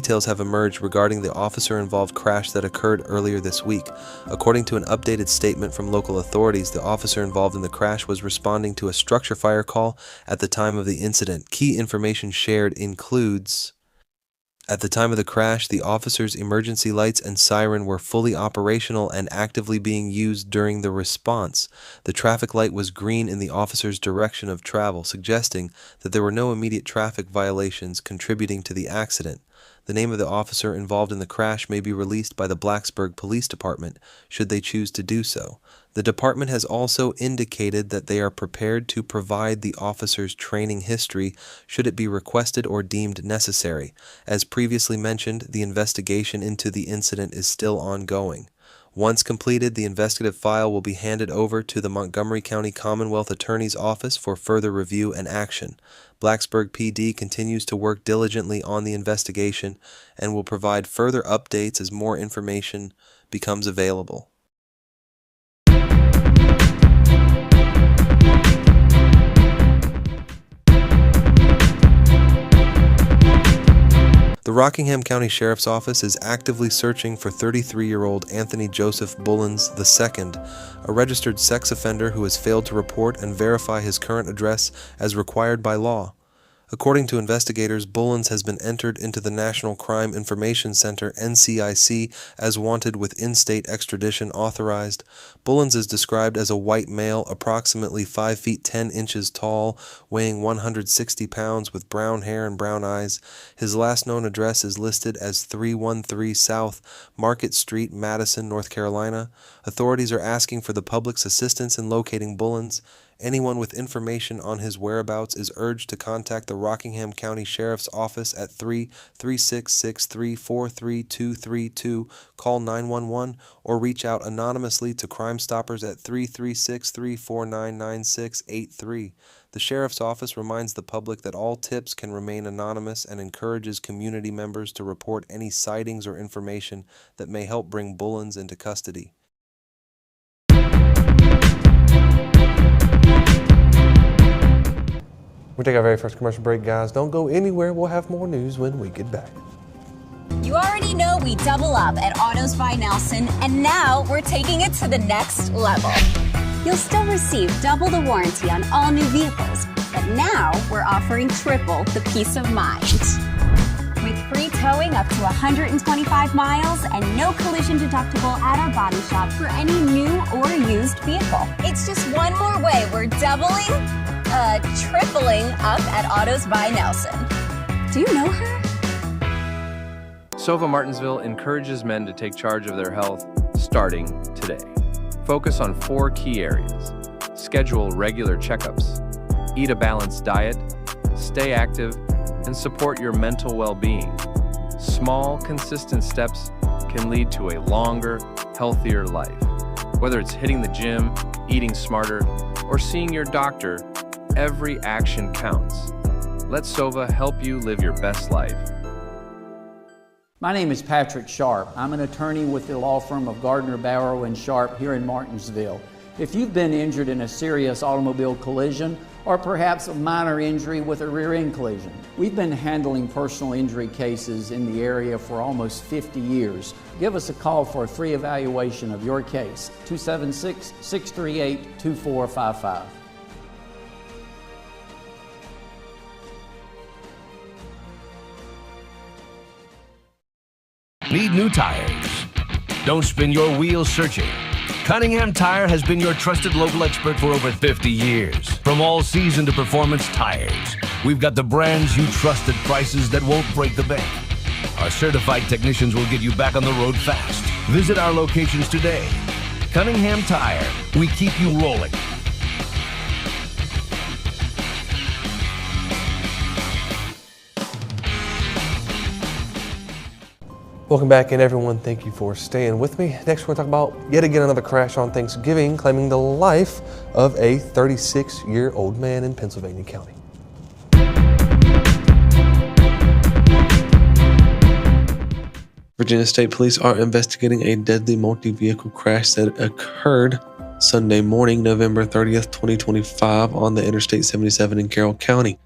details have emerged regarding the officer-involved crash that occurred earlier this week. According to an updated statement from local authorities, the officer involved in the crash was responding to a structure fire call at the time of the incident. Key information shared includes: at the time of the crash, the officer's emergency lights and siren were fully operational and actively being used during the response. The traffic light was green in the officer's direction of travel, suggesting that there were no immediate traffic violations contributing to the accident. The name of the officer involved in the crash may be released by the Blacksburg Police Department, should they choose to do so. The department has also indicated that they are prepared to provide the officer's training history should it be requested or deemed necessary. As previously mentioned, the investigation into the incident is still ongoing. Once completed, the investigative file will be handed over to the Montgomery County Commonwealth Attorney's Office for further review and action. Blacksburg PD continues to work diligently on the investigation and will provide further updates as more information becomes available. The Rockingham County Sheriff's Office is actively searching for 33-year-old Anthony Joseph Bullens II, a registered sex offender who has failed to report and verify his current address as required by law. According to investigators, Bullens has been entered into the National Crime Information Center (NCIC) as wanted with in-state extradition authorized. Bullens is described as a white male, approximately 5 feet 10 inches tall, weighing 160 pounds, with brown hair and brown eyes. His last known address is listed as 313 South Market Street, Madison, North Carolina. Authorities are asking for the public's assistance in locating Bullens. Anyone with information on his whereabouts is urged to contact the Rockingham County Sheriff's Office at 33663433232, call 911, or reach out anonymously to Crime Stoppers at 336-349-9683. The Sheriff's Office reminds the public that all tips can remain anonymous and encourages community members to report any sightings or information that may help bring Bullens into custody. We take our very first commercial break, guys. Don't go anywhere. We'll have more news when we get back. You already know we double up at Autos by Nelson, and now we're taking it to the next level. You'll still receive double the warranty on all new vehicles, but now we're offering triple the peace of mind. With free towing up to 125 miles and no collision deductible at our body shop for any new or used vehicle. It's just one more way we're tripling up at Autos by Nelson. Do you know her? Sova Martinsville encourages men to take charge of their health starting today. Focus on 4 key areas. Schedule regular checkups, eat a balanced diet, stay active, and support your mental well-being. Small, consistent steps can lead to a longer, healthier life. Whether it's hitting the gym, eating smarter, or seeing your doctor, every action counts. Let Sova help you live your best life. My name is Patrick Sharp. I'm an attorney with the law firm of Gardner, Barrow & Sharp here in Martinsville. If you've been injured in a serious automobile collision or perhaps a minor injury with a rear end collision, we've been handling personal injury cases in the area for almost 50 years. Give us a call for a free evaluation of your case, 276-638-2455. Need new tires? Don't spin your wheels searching. Cunningham Tire has been your trusted local expert for over 50 years. From all season to performance tires, we've got the brands you trust at prices that won't break the bank. Our certified technicians will get you back on the road fast. Visit our locations today. Cunningham Tire, we keep you rolling. Welcome back, and everyone, thank you for staying with me. Next, we're going to talk about yet again another crash on Thanksgiving, claiming the life of a 36-year-old man in Pennsylvania County. Virginia State Police are investigating a deadly multi-vehicle crash that occurred Sunday morning, November 30th, 2025, on the Interstate 77 in Carroll County.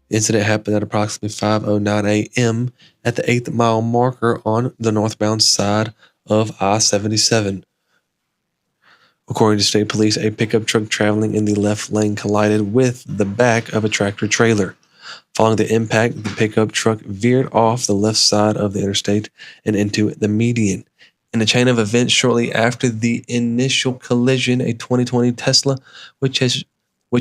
The incident happened at approximately 5:09 a.m. at the 8th mile marker on the northbound side of I-77. According to state police, a pickup truck traveling in the left lane collided with the back of a tractor trailer. Following the impact, the pickup truck veered off the left side of the interstate and into the median. In a chain of events shortly after the initial collision, a 2020 Tesla, which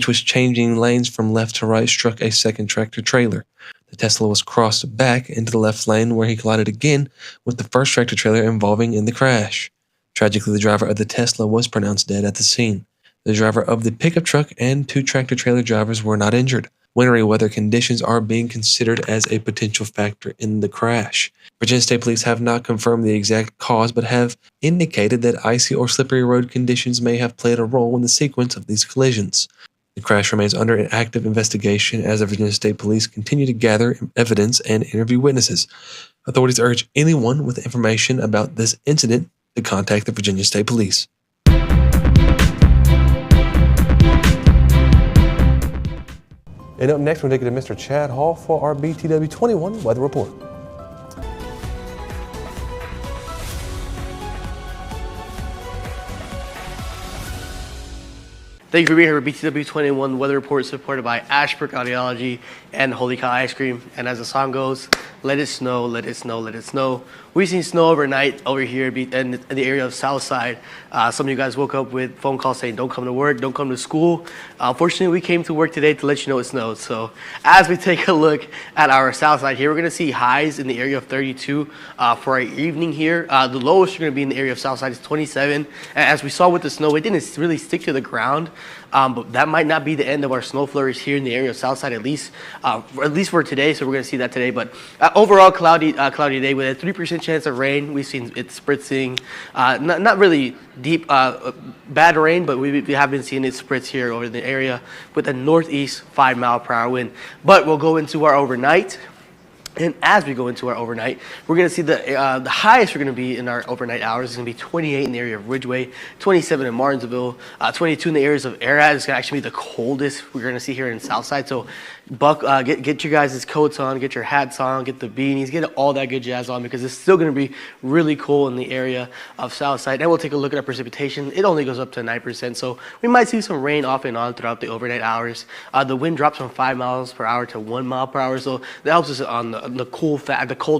was changing lanes from left to right, struck a second tractor trailer. The Tesla was crossed back into the left lane where he collided again with the first tractor trailer involving in the crash. Tragically, the driver of the Tesla was pronounced dead at the scene. The driver of the pickup truck and 2 tractor trailer drivers were not injured. Wintry weather conditions are being considered as a potential factor in the crash. Virginia State Police have not confirmed the exact cause, but have indicated that icy or slippery road conditions may have played a role in the sequence of these collisions. The crash remains under an active investigation as the Virginia State Police continue to gather evidence and interview witnesses. Authorities urge anyone with information about this incident to contact the Virginia State Police. And up next, we're taking to Mr. Chad Hall for our BTW21 weather report. Thank you for being here with BTW21 Weather Report, supported by Ashbrook Audiology and Holy Cow Ice Cream. And as the song goes, let it snow, let it snow, let it snow. We've seen snow overnight over here in the area of Southside. Some of you guys woke up with phone calls saying don't come to work, don't come to school. Unfortunately, we came to work today to let you know it snowed. So as we take a look at our Southside here, we're going to see highs in the area of 32 for our evening here. The lowest you're going to be in the area of Southside is 27. And as we saw with the snow, it didn't really stick to the ground. But that might not be the end of our snow flurries here in the area of Southside, at least for today. So we're going to see that today. But overall, cloudy day with a 3% chance of rain. We've seen it spritzing, not really deep, bad rain, but we have been seeing it spritz here over the area with a northeast 5-mile-per-hour wind. But we'll go into our overnight. And as we go into our overnight, we're going to see the highest we're going to be in our overnight hours is going to be 28 in the area of Ridgeway, 27 in Martinsville, 22 in the areas of Arad. It's going to actually be the coldest we're going to see here in Southside. So get your guys' coats on, get your hats on, get the beanies, get all that good jazz on, because it's still going to be really cool in the area of Southside. And we'll take a look at our precipitation. It only goes up to 9%, so we might see some rain off and on throughout the overnight hours. The wind drops from 5 miles per hour to 1 mile per hour, so that helps us on the cold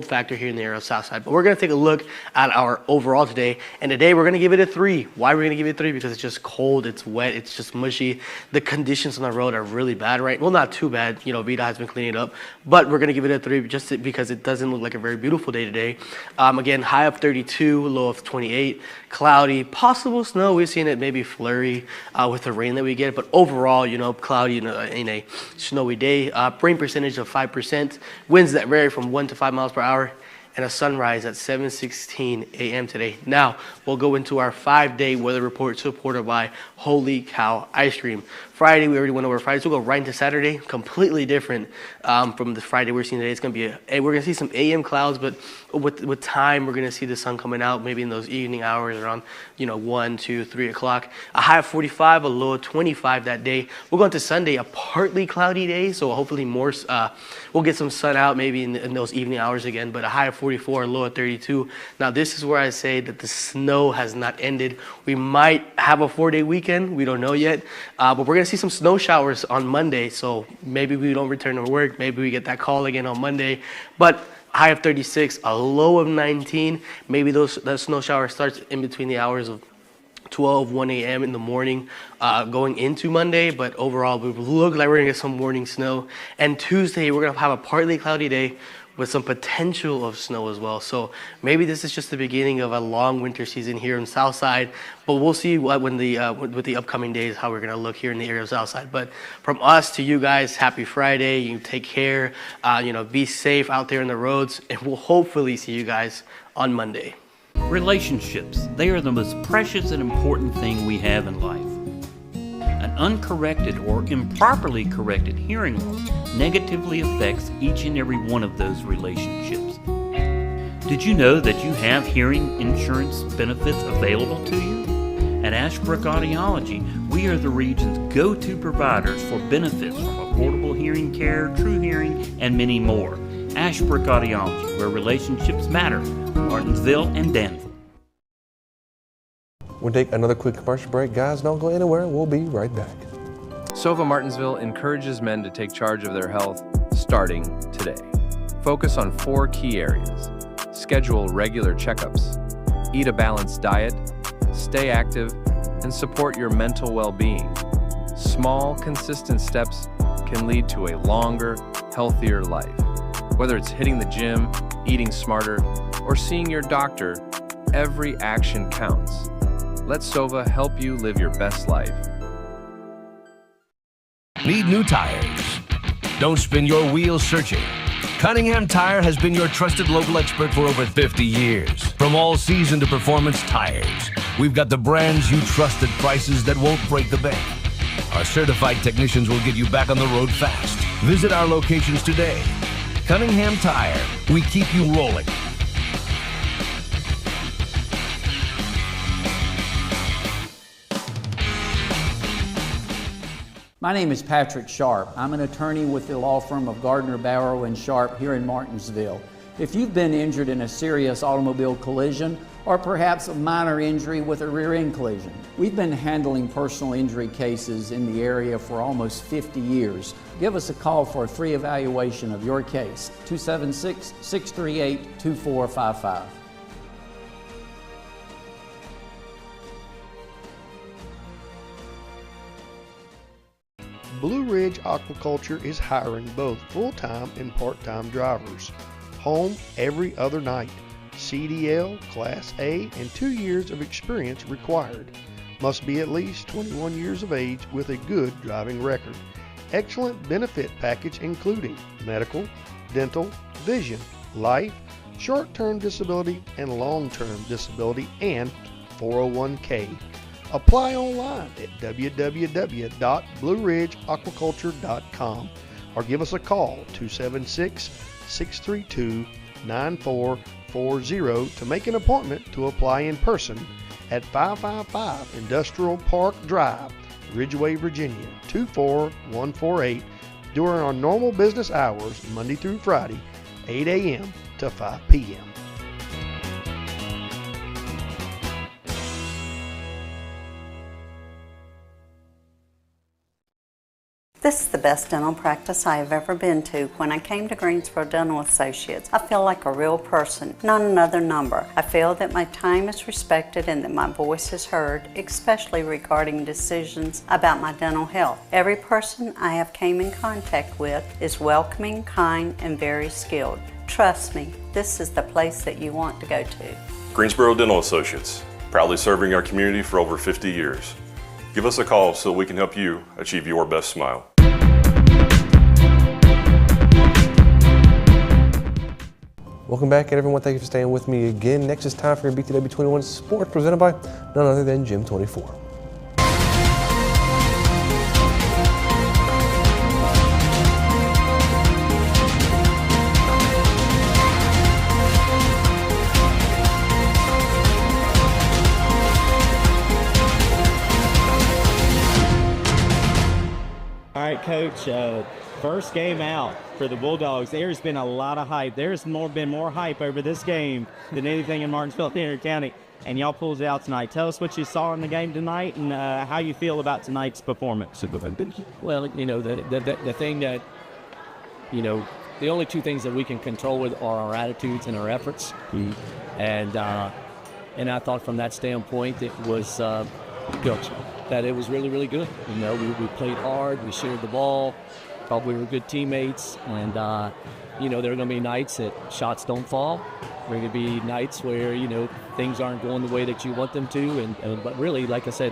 factor here in the area of Southside. But we're going to take a look at our overall today, and today we're going to give it a 3. Why are we going to give it a 3? Because it's just cold, it's wet, it's just mushy. The conditions on the road are really bad, right? Well, not too bad. You know, VDOT has been cleaning it up, but we're going to give it a 3 just because it doesn't look like a very beautiful day today. Again, high of 32, low of 28, cloudy, possible snow. We've seen it maybe flurry with the rain that we get, but overall, you know, cloudy in a snowy day. Rain percentage of 5%, winds that vary from 1 to 5 miles per hour, and a sunrise at 7:16 a.m. today. Now, we'll go into our 5-day weather report supported by Holy Cow Ice Cream. Friday, we already went over Friday, so we'll go right into Saturday. Completely different from the Friday we're seeing today. It's going to be we're going to see some AM clouds, but with time, we're going to see the sun coming out maybe in those evening hours around 1, 2, 3 o'clock. A high of 45, a low of 25 that day. We'll go into Sunday, a partly cloudy day, so hopefully we'll get some sun out maybe in those evening hours again, but a high of 44, a low of 32. Now, this is where I say that the snow has not ended. We might have a 4-day weekend. We don't know yet, but we're going to see some snow showers on Monday, so maybe we don't return to work. Maybe we get that call again on Monday, but high of 36, a low of 19. Maybe that snow shower starts in between the hours of 1 a.m. in the morning going into Monday, but overall we look like we're going to get some morning snow. And Tuesday, we're going to have a partly cloudy day with some potential of snow as well. So maybe this is just the beginning of a long winter season here in Southside, but we'll see with the upcoming days how we're going to look here in the area of Southside. But from us to you guys, happy Friday. You take care, be safe out there in the roads, and we'll hopefully see you guys on Monday. Relationships, they are the most precious and important thing we have in life. An uncorrected or improperly corrected hearing loss negatively affects each and every one of those relationships. Did you know that you have hearing insurance benefits available to you? At Ashbrook Audiology, we are the region's go-to providers for benefits from affordable hearing care, true hearing, and many more. Ashbrook Audiology, where relationships matter. Martinsville and Danville. We'll take another quick commercial break. Guys, don't go anywhere. We'll be right back. Sova Martinsville encourages men to take charge of their health starting today. Focus on 4 key areas. Schedule regular checkups. Eat a balanced diet. Stay active. And support your mental well-being. Small, consistent steps can lead to a longer, healthier life. Whether it's hitting the gym, eating smarter, or seeing your doctor, every action counts. Let Sova help you live your best life. Need new tires? Don't spin your wheels searching. Cunningham Tire has been your trusted local expert for over 50 years. From all season to performance tires, we've got the brands you trust at prices that won't break the bank. Our certified technicians will get you back on the road fast. Visit our locations today. Cunningham Tire, we keep you rolling. My name is Patrick Sharp. I'm an attorney with the law firm of Gardner, Barrow & Sharp here in Martinsville. If you've been injured in a serious automobile collision or perhaps a minor injury with a rear end collision, we've been handling personal injury cases in the area for almost 50 years. Give us a call for a free evaluation of your case, 276-638-2455. Blue Ridge Aquaculture is hiring both full-time and part-time drivers. Home every other night. CDL, Class A, and 2 years of experience required. Must be at least 21 years of age with a good driving record. Excellent benefit package including medical, dental, vision, life, short-term disability, and long-term disability, and 401k. Apply online at www.blueridgeaquaculture.com or give us a call 276-632-9440 to make an appointment to apply in person at 555 Industrial Park Drive, Ridgeway, Virginia 24148 during our normal business hours Monday through Friday, 8 a.m. to 5 p.m. This is the best dental practice I have ever been to. When I came to Greensboro Dental Associates, I feel like a real person, not another number. I feel that my time is respected and that my voice is heard, especially regarding decisions about my dental health. Every person I have came in contact with is welcoming, kind, and very skilled. Trust me, this is the place that you want to go to. Greensboro Dental Associates, proudly serving our community for over 50 years. Give us a call so we can help you achieve your best smile. Welcome back, everyone. Thank you for staying with me again. Next, it's time for your BTW21 Sport, presented by none other than Gym 24. All right, Coach, first game out for the Bulldogs. There's been a lot of hype. There's been more hype over this game than anything in Martinsville and Henry County, and y'all pulled it out tonight. Tell us what you saw in the game tonight and how you feel about tonight's performance. Well, you know, the thing that, you know, the only two things that we can control with are our attitudes and our efforts. And I thought from that standpoint it was good. That it was really, really good. You know, we played hard, we shared the ball, thought we were good teammates, and, you know, there are going to be nights that shots don't fall. There are going to be nights where, you know, things aren't going the way that you want them to, but really, like I said,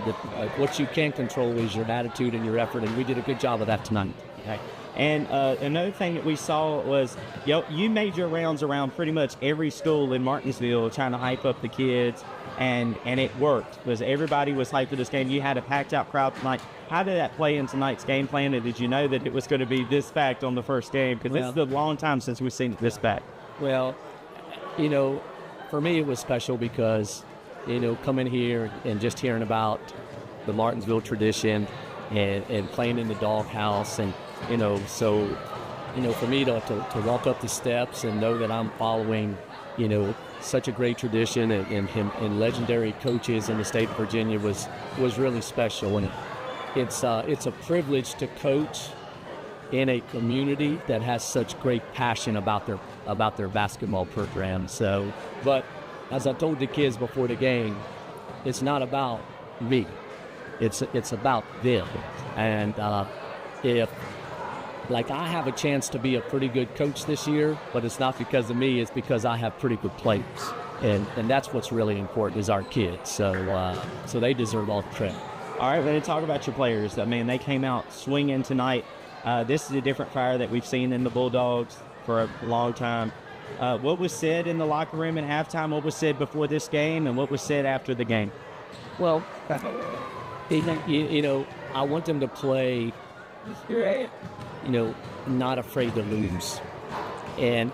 what you can control is your attitude and your effort, and we did a good job of that tonight. Okay. And another thing that we saw was you made your rounds around pretty much every school in Martinsville trying to hype up the kids, and it worked because everybody was hyped for this game. You had a packed-out crowd tonight. How did that play in tonight's game plan, and did you know that it was going to be this packed on the first game? Because this is a long time since we've seen it this packed. Well, you know, for me it was special because coming here and just hearing about the Martinsville tradition and playing in the doghouse. And, so, for me to walk up the steps and know that I'm following, such a great tradition and legendary coaches in the state of Virginia was really special. And it's a privilege to coach in a community that has such great passion about their basketball program. So, but as I told the kids before the game, it's not about me. It's about them. And if I have a chance to be a pretty good coach this year, but it's not because of me, it's because I have pretty good players. And that's what's really important is our kids. So they deserve all the credit. All right, we're going to talk about your players. I mean, they came out swinging tonight. This is a different fire that we've seen in the Bulldogs for a long time. What was said in the locker room at halftime? What was said before this game? And what was said after the game? Well, I want them to play, not afraid to lose. And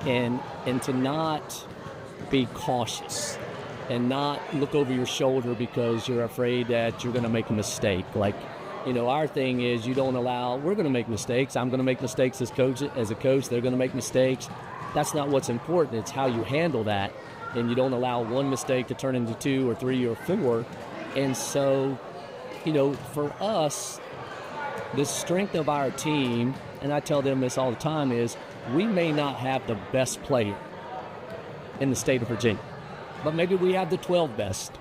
to not be cautious and not look over your shoulder because you're afraid that you're going to make a mistake. Our thing is we're going to make mistakes. I'm going to make mistakes as a coach. They're going to make mistakes. That's not what's important. It's how you handle that. And you don't allow one mistake to turn into 2 or 3 or 4. And so, for us, the strength of our team, and I tell them this all the time, is we may not have the best player in the state of Virginia, but maybe we have the 12 best.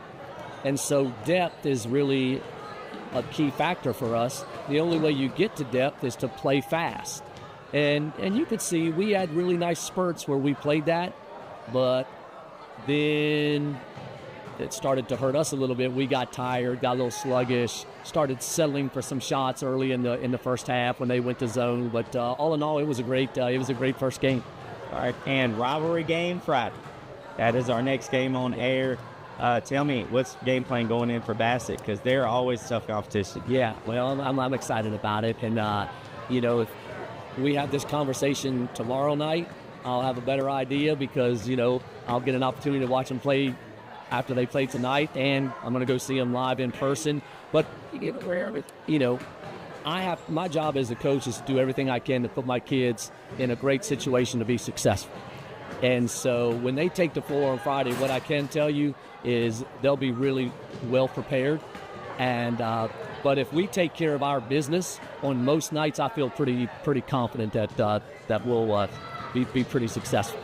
And so depth is really a key factor for us. The only way you get to depth is to play fast. And you could see we had really nice spurts where we played that, but then it started to hurt us a little bit. We got tired, got a little sluggish, started settling for some shots early in the first half when they went to zone. But all in all, it was a great first game. All right, and rivalry game Friday. That is our next game on air. Tell me, what's game plan going in for Bassett? Because they're always tough competition. Yeah, well, I'm excited about it. And, if we have this conversation tomorrow night, I'll have a better idea because, I'll get an opportunity to watch them play after they play tonight, and I'm going to go see them live in person. But, my job as a coach is to do everything I can to put my kids in a great situation to be successful. And so when they take the floor on Friday, what I can tell you is they'll be really well prepared. And but if we take care of our business on most nights, I feel pretty confident that we'll be pretty successful.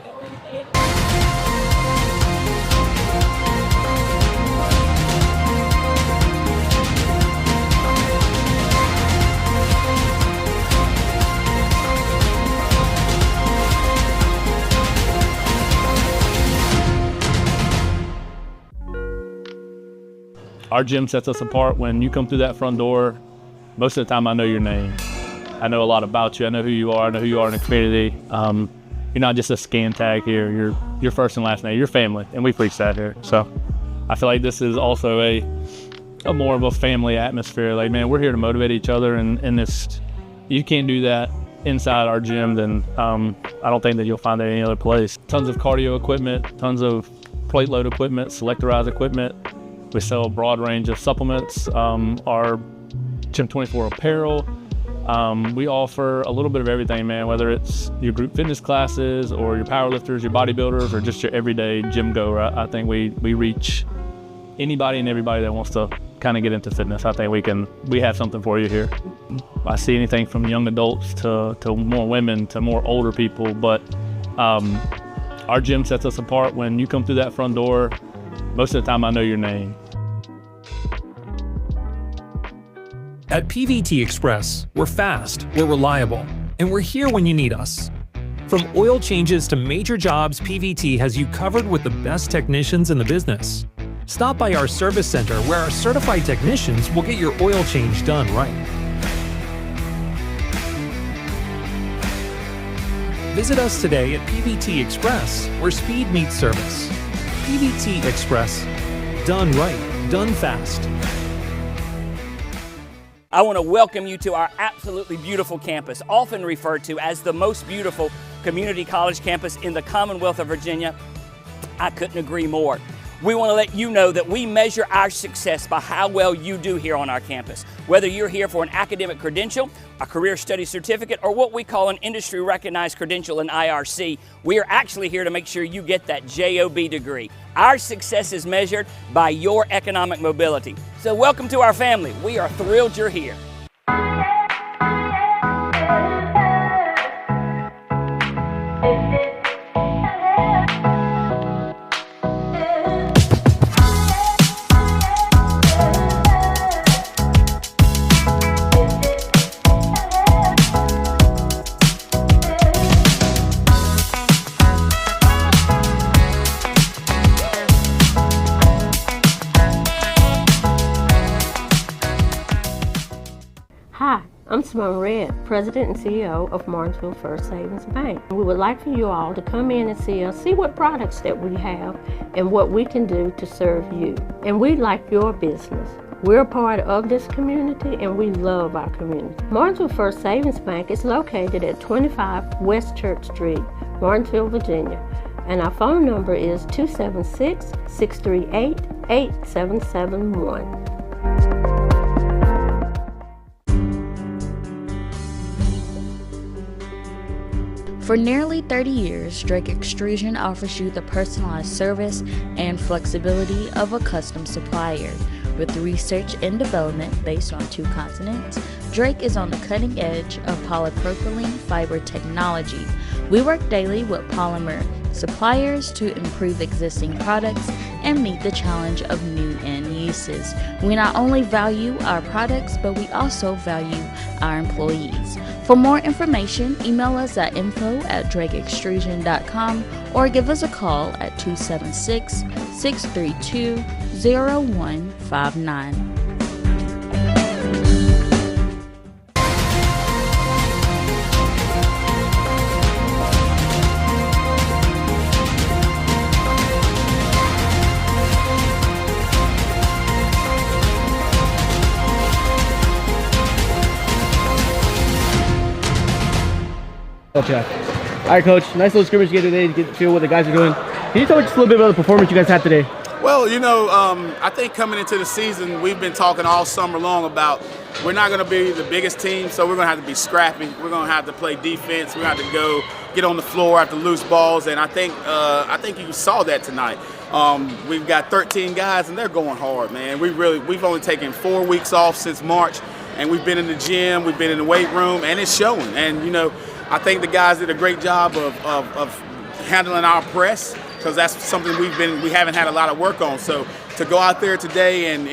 Our gym sets us apart. When you come through that front door, most of the time I know your name. I know a lot about you. I know who you are. I know who you are in the community. You're not just a scan tag here. You're your first and last name. You're family, and we preach that here. So I feel like this is also a more of a family atmosphere. Like, man, we're here to motivate each other, and this, you can't do that inside our gym, then I don't think that you'll find that any other place. Tons of cardio equipment, tons of plate load equipment, selectorized equipment. We sell a broad range of supplements, our Gym 24 apparel. We offer a little bit of everything, man, whether it's your group fitness classes or your powerlifters, your bodybuilders, or just your everyday gym goer. I think we reach anybody and everybody that wants to kind of get into fitness. I think we have something for you here. I see anything from young adults to more women to more older people, but our gym sets us apart. When you come through that front door, most of the time I know your name. At PVT Express, we're fast, we're reliable, and we're here when you need us. From oil changes to major jobs, PVT has you covered with the best technicians in the business. Stop by our service center where our certified technicians will get your oil change done right. Visit us today at PVT Express, where speed meets service. PVT Express. Done right, done fast. I want to welcome you to our absolutely beautiful campus, often referred to as the most beautiful community college campus in the Commonwealth of Virginia. I couldn't agree more. we want to let you know that we measure our success by how well you do here on our campus. Whether you're here for an academic credential, a career study certificate, or what we call an industry recognized credential in IRC, we are actually here to make sure you get that JOB degree. Our success is measured by your economic mobility. So welcome to our family. We are thrilled you're here. Hi, I'm Simone Red, President and CEO of Martinsville First Savings Bank. We would like for you all to come in and see us, see what products that we have and what we can do to serve you. And we like your business. We're a part of this community and we love our community. Martinsville First Savings Bank is located at 25 West Church Street, Martinsville, Virginia. And our phone number is 276-638-8771. For nearly 30 years, Drake Extrusion offers you the personalized service and flexibility of a custom supplier. With research and development based on 2 continents, Drake is on the cutting edge of polypropylene fiber technology. We work daily with polymer suppliers to improve existing products and meet the challenge of new end uses. We not only value our products, but we also value our employees. For more information, email us at info@drakeextrusion.com or give us a call at 276-632-0159. Okay. All right, Coach. Nice little scrimmage game today to get to feel what the guys are doing. Can you tell us just a little bit about the performance you guys had today? Well, I think coming into the season, we've been talking all summer long about we're not going to be the biggest team, so we're going to have to be scrappy. We're going to have to play defense. We're going to have to go get on the floor after loose balls, and I think you saw that tonight. We've got 13 guys, and they're going hard, man. We've only taken 4 weeks off since March, and we've been in the gym, we've been in the weight room, and it's showing. And I think the guys did a great job of handling our press, because that's something we haven't had a lot of work on. So to go out there today and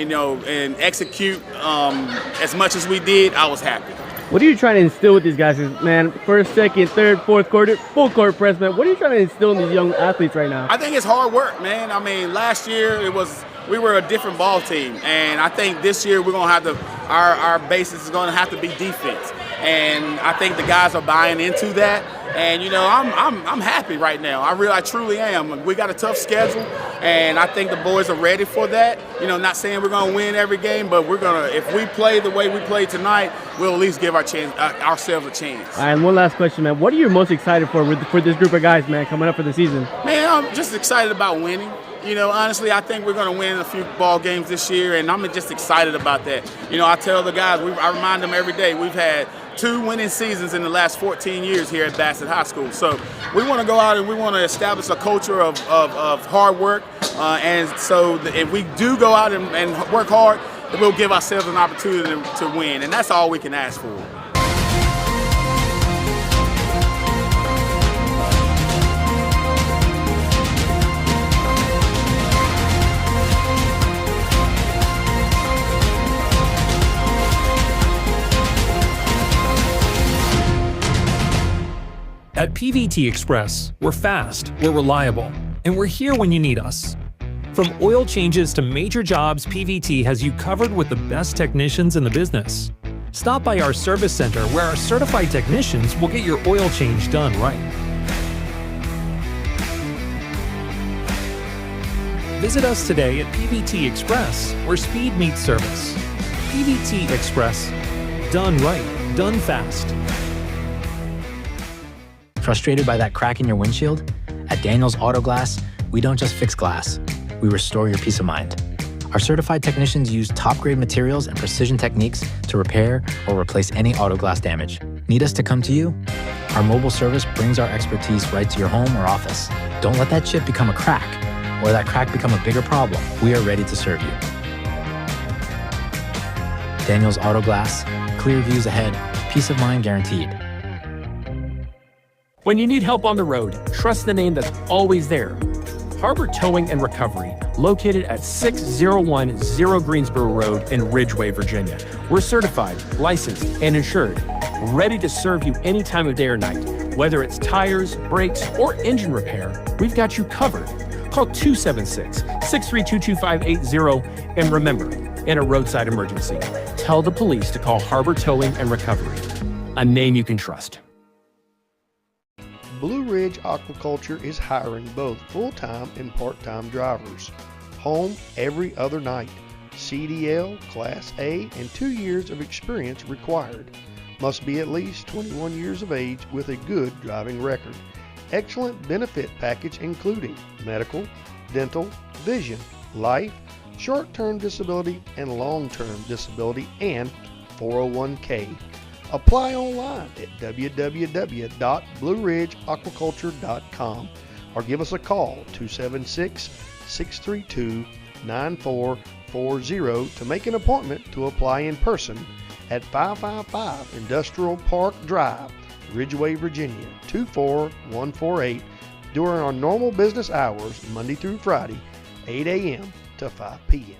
execute as much as we did, I was happy. What are you trying to instill with these guys, man? First, second, third, fourth quarter, full court press, man. What are you trying to instill in these young athletes right now? I think it's hard work, man. I mean, last year we were a different ball team, and I think this year we're gonna have to our basis is gonna have to be defense. And I think the guys are buying into that. And I'm happy right now. I truly am. We got a tough schedule, and I think the boys are ready for that. Not saying we're gonna win every game, but if we play the way we played tonight, we'll at least give ourselves a chance. All right, and one last question, man. What are you most excited for this group of guys, man, coming up for the season? Man, I'm just excited about winning. Honestly, I think we're going to win a few ball games this year, and I'm just excited about that. I tell the guys, I remind them every day, we've had 2 winning seasons in the last 14 years here at Bassett High School. So we want to go out and we want to establish a culture of hard work. And so if we do go out and work hard, we'll give ourselves an opportunity to win, and that's all we can ask for. At PVT Express, we're fast, we're reliable, and we're here when you need us. From oil changes to major jobs, PVT has you covered with the best technicians in the business. Stop by our service center where our certified technicians will get your oil change done right. Visit us today at PVT Express, where speed meets service. PVT Express. Done right, done fast. Frustrated by that crack in your windshield? At Daniels Auto Glass, we don't just fix glass. we restore your peace of mind. Our certified technicians use top-grade materials and precision techniques to repair or replace any auto glass damage. Need us to come to you? Our mobile service brings our expertise right to your home or office. Don't let that chip become a crack, or that crack become a bigger problem. We are ready to serve you. Daniel's Auto Glass, clear views ahead, peace of mind guaranteed. When you need help on the road, trust the name that's always there. Harbor Towing and Recovery, located at 6010 Greensboro Road in Ridgeway, Virginia. We're certified, licensed, and insured, ready to serve you any time of day or night. Whether it's tires, brakes, or engine repair, we've got you covered. Call 276-632-2580, and remember, in a roadside emergency, tell the police to call Harbor Towing and Recovery, a name you can trust. Blue Ridge Aquaculture is hiring both full-time and part-time drivers. Home every other night. CDL, Class A, and 2 years of experience required. Must be at least 21 years of age with a good driving record. Excellent benefit package including medical, dental, vision, life, short-term disability, and long-term disability, and 401k. Apply online at www.blueridgeaquaculture.com or give us a call 276-632-9440 to make an appointment to apply in person at 555 Industrial Park Drive, Ridgeway, Virginia 24148 during our normal business hours Monday through Friday, 8 a.m. to 5 p.m.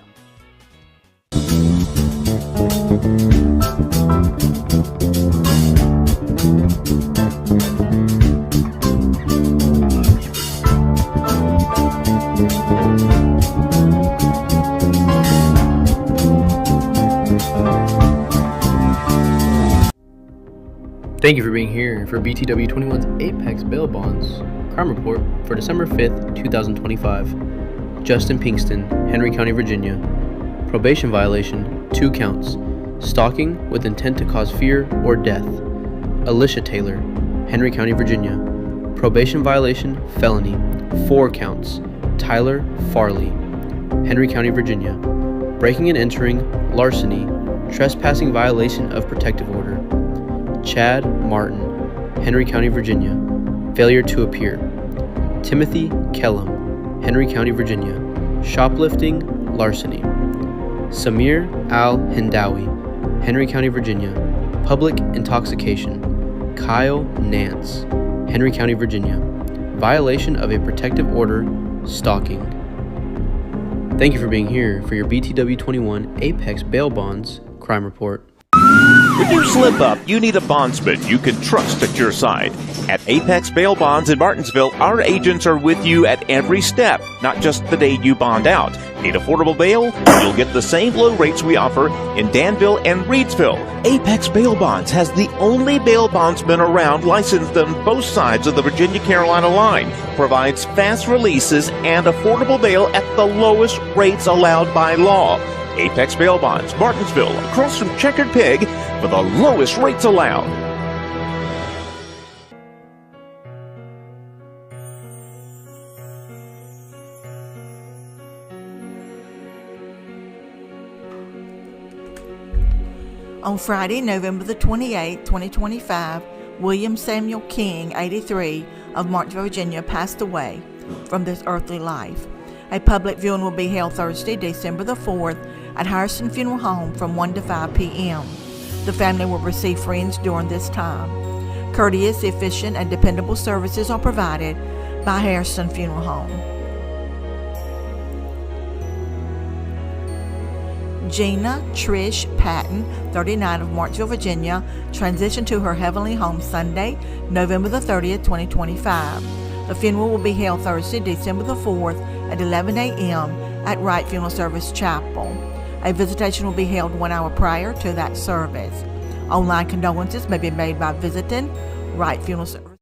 Thank you for being here for BTW21's Apex Bail Bonds Crime Report for December 5th, 2025. Justin Pinkston, Henry County, Virginia. Probation violation, 2 counts. Stalking with intent to cause fear or death. Alicia Taylor, Henry County, Virginia. Probation violation, felony, 4 counts. Tyler Farley, Henry County, Virginia. Breaking and entering, larceny, trespassing violation of protective order. Chad Martin, Henry County, Virginia. Failure to appear. Timothy Kellum, Henry County, Virginia. Shoplifting, larceny. Samir Al-Hindawi, Henry County, Virginia. Public intoxication. Kyle Nance, Henry County, Virginia. Violation of a protective order, stalking. Thank you for being here for your BTW21 Apex Bail Bonds Crime Report. When you slip up, you need a bondsman you can trust at your side. At Apex Bail Bonds in Martinsville, our agents are with you at every step, not just the day you bond out. Need affordable bail? You'll get the same low rates we offer in Danville and Reedsville. Apex Bail Bonds has the only bail bondsman around licensed on both sides of the Virginia-Carolina line. Provides fast releases and affordable bail at the lowest rates allowed by law. Apex Bail Bonds, Martinsville, across from Checkered Pig, for the lowest rates allowed. On Friday, November the 28th, 2025, William Samuel King, 83, of Martinsville, Virginia, passed away from this earthly life. A public viewing will be held Thursday, December the 4th, at Harrison Funeral Home from 1 to 5 p.m. The family will receive friends during this time. Courteous, efficient, and dependable services are provided by Harrison Funeral Home. Gina Trish Patton, 39, of Martinsville, Virginia, transitioned to her heavenly home Sunday, November the 30th, 2025. The funeral will be held Thursday, December the 4th at 11 a.m. at Wright Funeral Service Chapel. A visitation will be held 1 hour prior to that service. Online condolences may be made by visiting Wright Funeral Service.